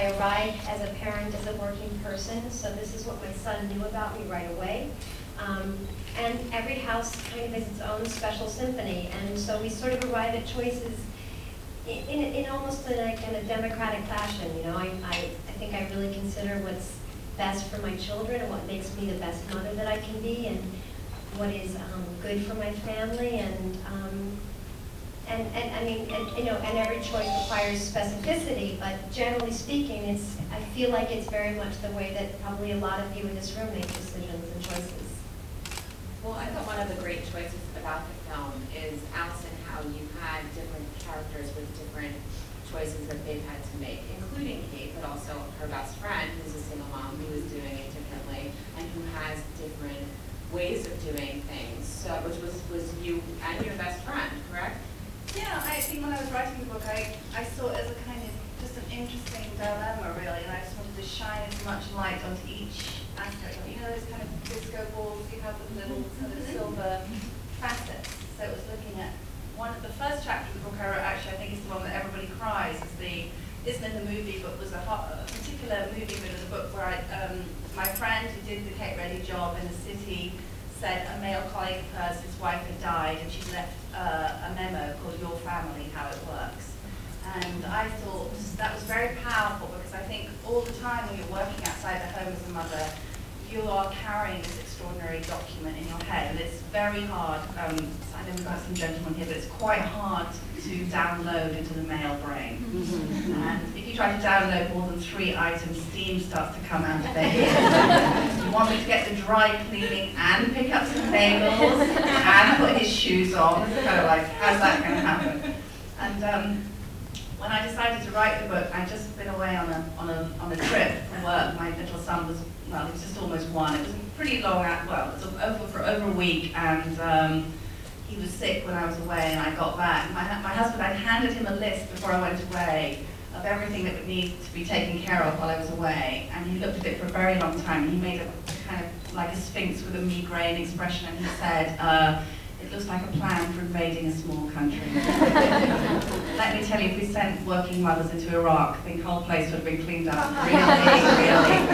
I arrived as a parent, as a working person, so this is what my son knew about me right away. And every house kind of has its own special symphony, and so we sort of arrive at choices in almost like in a democratic fashion. You know, I think I really consider what's best for my children and what makes me the best mother that I can be, and what is good for my family, and I mean, you know, and every choice requires specificity, but generally speaking, I feel like it's very much the way that probably a lot of you in this room make decisions and choices. Well, I thought one of the great choices about the film is, Allison, how you had different characters with different choices that they've had to make, including Kate, but also her best friend, who's a single mom, who is doing it differently, and who has different ways of doing things, so, which was you and your best friend, correct? Yeah, I think when I was writing the book, I saw it as a kind of just an interesting dilemma, really, and I just wanted to shine as much light onto each aspect of it. You know, those kind of disco balls, you have the little sort of silver facets. So it was looking at one of the first chapter of the book I wrote, actually, I think it's the one that everybody cries, isn't in the movie, but was a particular movie bit of the book where my friend who did the Kate Reddy job in the city said a male colleague of hers, his wife had died, and she'd left a memo called Your Family, How It Works. And I thought that was very powerful, because I think all the time when you're working outside the home as a mother, you are carrying this extraordinary document in your head, and it's very hard. I know we've got some gentlemen here, but it's quite hard to download into the male brain. And if you try to download more than 3 items, steam starts to come out of their ears. You want me to get the dry cleaning and pick up some bagels and put his shoes on. It's kind of like, how's that going to happen? And when I decided to write the book, I'd just been away on a trip for work. My little son was, well, he was just almost 1. It was a pretty long, well, it was for over a week, and he was sick when I was away, and I got back. My husband, I'd handed him a list before I went away of everything that would need to be taken care of while I was away, and he looked at it for a very long time, and he made a kind of like a sphinx with a migraine expression, and he said, it looks like a plan for invading a small country. Let me tell you, if we sent working mothers into Iraq, I think the whole place would have been cleaned up really, really